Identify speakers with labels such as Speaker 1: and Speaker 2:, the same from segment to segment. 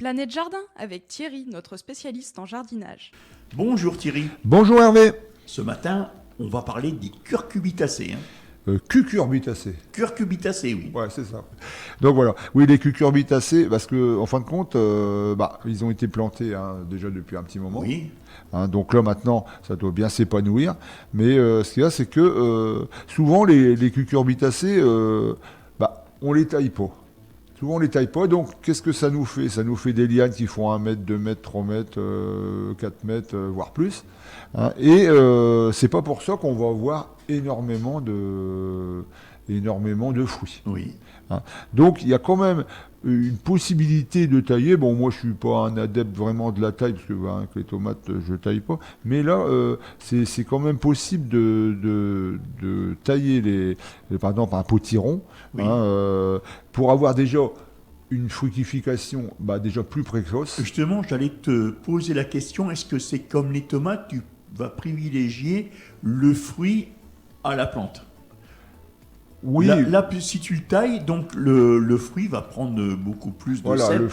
Speaker 1: Planète Jardin avec Thierry, notre spécialiste en jardinage.
Speaker 2: Bonjour Thierry.
Speaker 3: Bonjour Hervé.
Speaker 2: Ce matin, on va parler des cucurbitacées.
Speaker 3: Cucurbitacées.
Speaker 2: Cucurbitacées, oui.
Speaker 3: Ouais, c'est ça. Donc voilà. Oui, les cucurbitacées, parce que en fin de compte, ils ont été plantés déjà depuis un petit moment.
Speaker 2: Oui.
Speaker 3: Donc là maintenant, ça doit bien s'épanouir. Mais ce qu'il y a, c'est que souvent les cucurbitacées, on les taille pas. Souvent on les taille pas, donc qu'est-ce que ça nous fait? Ça nous fait des lianes qui font 1 mètre, 2 mètres, 3 mètres, 4 mètres, voire plus. Et c'est pas pour ça qu'on va avoir énormément de fruits.
Speaker 2: Oui.
Speaker 3: Donc il y a quand même une possibilité de tailler. Bon, moi je suis pas un adepte vraiment de la taille, parce que avec les tomates je taille pas. Mais là, c'est quand même possible de tailler par exemple un potiron,
Speaker 2: Oui.
Speaker 3: pour avoir déjà une fructification déjà plus précoce.
Speaker 2: Justement, j'allais te poser la question, est-ce que c'est comme les tomates, tu vas privilégier le fruit à la plante?
Speaker 3: Oui.
Speaker 2: Là, si tu le tailles, donc le fruit va prendre beaucoup plus de
Speaker 3: Voilà,
Speaker 2: sel.
Speaker 3: le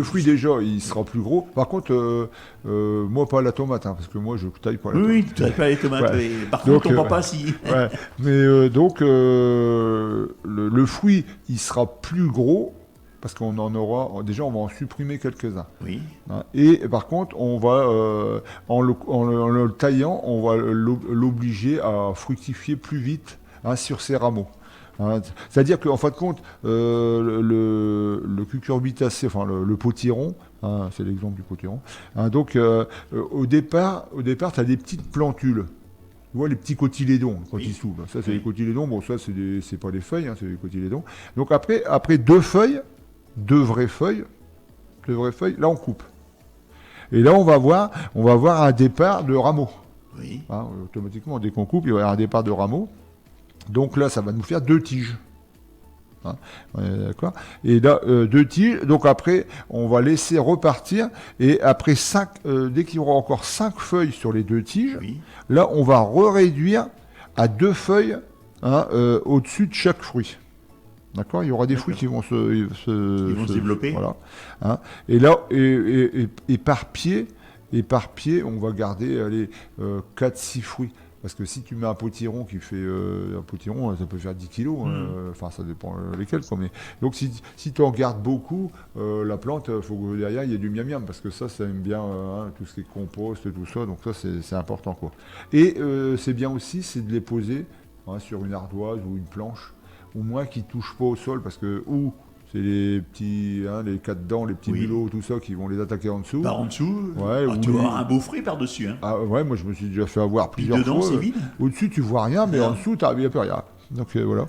Speaker 3: fruit déjà, il sera plus gros. Par contre, moi pas la tomate, parce que moi je taille pas la tomate.
Speaker 2: Oui, tu ne tailles pas les tomates.
Speaker 3: Ouais.
Speaker 2: Par
Speaker 3: Donc,
Speaker 2: contre, ton papa, si.
Speaker 3: Ouais. Mais le fruit, il sera plus gros, parce qu'on en aura, déjà on va en supprimer quelques-uns.
Speaker 2: Oui.
Speaker 3: Et par contre, on va, en le taillant, on va l'obliger à fructifier plus vite sur ses rameaux. C'est-à-dire qu'en fin de compte, le cucurbitacé, enfin le potiron, c'est l'exemple du potiron, au départ, tu as des petites plantules. Tu vois les petits cotylédons quand ils s'ouvrent. Ça, c'est les cotylédons. Bon, ça, c'est pas des feuilles, c'est des cotylédons. Donc après 2 feuilles, 2 vraies feuilles, là on coupe. Et là on va voir un départ de rameaux.
Speaker 2: Oui.
Speaker 3: Automatiquement, dès qu'on coupe, il va y avoir un départ de rameaux. Donc là, ça va nous faire 2 tiges. D'accord. Et là, 2 tiges. Donc après, on va laisser repartir. Et après dès qu'il y aura encore 5 feuilles sur les 2 tiges,
Speaker 2: Oui.
Speaker 3: là, on va réduire à 2 feuilles au-dessus de chaque fruit. D'accord. Il y aura des fruits qui vont se
Speaker 2: développer.
Speaker 3: Voilà. Et là, et par pied, on va garder 4-6 fruits. Parce que si tu mets un potiron qui fait un potiron, ça peut faire 10 kilos. Enfin, ça dépend lesquels. Mais donc, si tu en gardes beaucoup, la plante, il faut que derrière il y ait du miam-miam. Parce que ça aime bien tout ce qui est compost, tout ça. Donc, ça, c'est important, quoi. Et c'est bien aussi, c'est de les poser sur une ardoise ou une planche, au moins qu'ils ne touchent pas au sol. Parce que, c'est les petits, les 4 dents, les petits bulots, tout ça, qui vont les attaquer en dessous.
Speaker 2: Par en dessous,
Speaker 3: Ouais,
Speaker 2: tu vas avoir un beau fruit par-dessus.
Speaker 3: Ah ouais, moi je me suis déjà fait avoir plusieurs
Speaker 2: dedans,
Speaker 3: fois.
Speaker 2: c'est vide.
Speaker 3: Au-dessus, tu vois rien, mais en dessous, il n'y a plus rien. Donc voilà.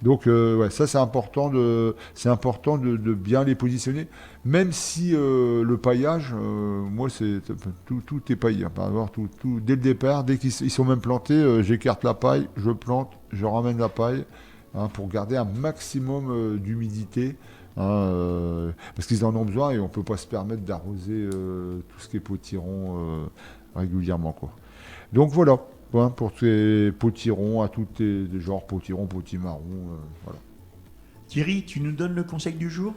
Speaker 3: Donc ça c'est important de bien les positionner. Même si le paillage, moi tout est paillé. Par exemple, tout dès le départ, dès qu'ils sont même plantés, j'écarte la paille, je plante, je ramène la paille. Pour garder un maximum d'humidité, parce qu'ils en ont besoin et on ne peut pas se permettre d'arroser tout ce qui est potiron régulièrement, quoi. Donc voilà, pour ces potirons, à tous les genres, potirons, potimarrons, voilà.
Speaker 2: Thierry, tu nous donnes le conseil du jour?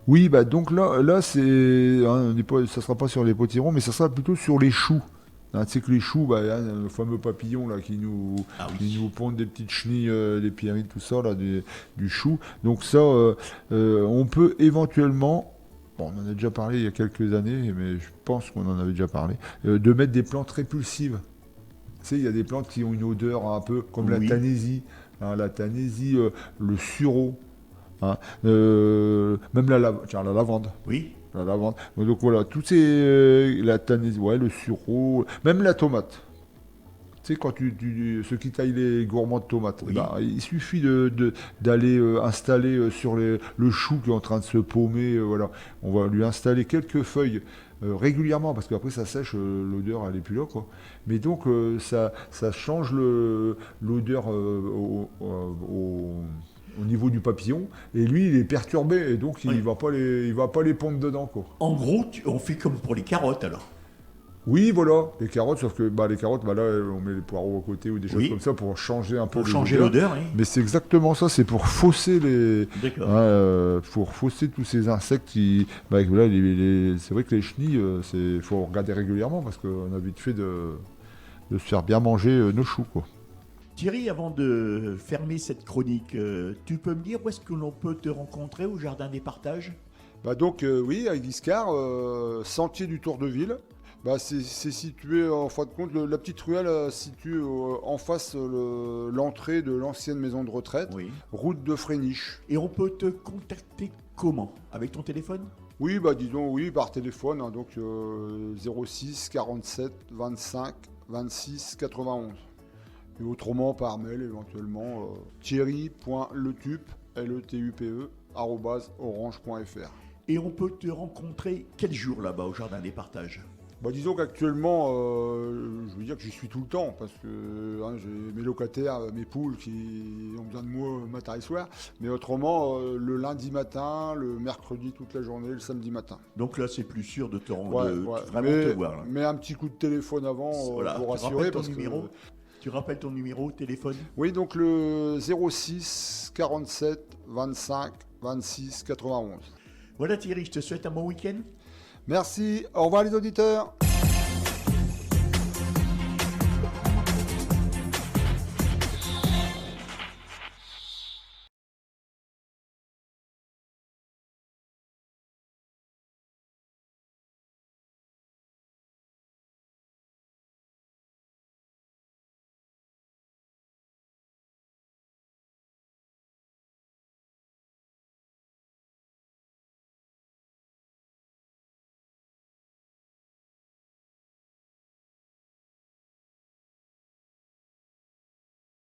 Speaker 3: Oui, donc là c'est, ça sera pas sur les potirons, mais ça sera plutôt sur les choux. Tu sais que les choux, le fameux papillon là, qui nous pondent des petites chenilles, des pierrites, tout ça, là, du chou. Donc ça, on peut éventuellement, on en a déjà parlé il y a quelques années, mais je pense qu'on en avait déjà parlé, de mettre des plantes répulsives. Tu sais, il y a des plantes qui ont une odeur un peu comme la tanésie, le sureau, même la lavande.
Speaker 2: Oui.
Speaker 3: La lavande. Donc voilà, tout c'est la tanésie, le sureau, même la tomate. Tu sais, quand ceux qui taillent les gourmands de tomates, il suffit d'aller installer sur le chou qui est en train de se paumer, voilà. On va lui installer quelques feuilles régulièrement, parce qu'après ça sèche, l'odeur elle est plus là, quoi. Mais donc ça change l'odeur au niveau du papillon, et lui il est perturbé, et donc il va pas les pondre dedans, quoi.
Speaker 2: En gros, on fait comme pour les carottes alors.
Speaker 3: Oui, voilà, les carottes, sauf que les carottes, là, on met les poireaux à côté ou des choses
Speaker 2: Oui.
Speaker 3: comme ça pour changer un peu
Speaker 2: Pour changer l'odeur, oui.
Speaker 3: Mais c'est exactement ça, c'est pour fausser
Speaker 2: D'accord.
Speaker 3: pour fausser tous ces insectes qui. Voilà, c'est vrai que les chenilles, il faut regarder régulièrement parce qu'on a vite fait de se faire bien manger nos choux, quoi.
Speaker 2: Thierry, avant de fermer cette chronique, tu peux me dire où est-ce que l'on peut te rencontrer au Jardin des Partages?
Speaker 3: Donc oui, à Guiscard, sentier du Tour de Ville. C'est situé, en fin de compte, la petite ruelle située en face l'entrée de l'ancienne maison de retraite,
Speaker 2: Oui.
Speaker 3: route de Fréniche.
Speaker 2: Et on peut te contacter comment? Avec ton téléphone?
Speaker 3: Oui, disons oui, par téléphone, hein, donc 06 47 25 26 91. Et autrement par mail éventuellement thierry.letupe, LETUPE, @orange.fr.
Speaker 2: Et on peut te rencontrer quel jour là-bas au Jardin des Partages?
Speaker 3: Disons qu'actuellement, je veux dire que j'y suis tout le temps, parce que j'ai mes locataires, mes poules qui ont besoin de moi matin et soir. Mais autrement, le lundi matin, le mercredi toute la journée, le samedi matin.
Speaker 2: Donc là, c'est plus sûr de te rendre,
Speaker 3: Ouais.
Speaker 2: vraiment te voir. Là.
Speaker 3: Mais un petit coup de téléphone avant
Speaker 2: Voilà.
Speaker 3: pour
Speaker 2: Tu
Speaker 3: rassurer.
Speaker 2: rappelles ton
Speaker 3: Parce
Speaker 2: numéro
Speaker 3: que...
Speaker 2: Tu rappelles ton numéro de téléphone?
Speaker 3: Oui, donc le 06 47 25 26 91.
Speaker 2: Voilà Thierry, je te souhaite un bon week-end.
Speaker 3: Merci, au revoir les auditeurs.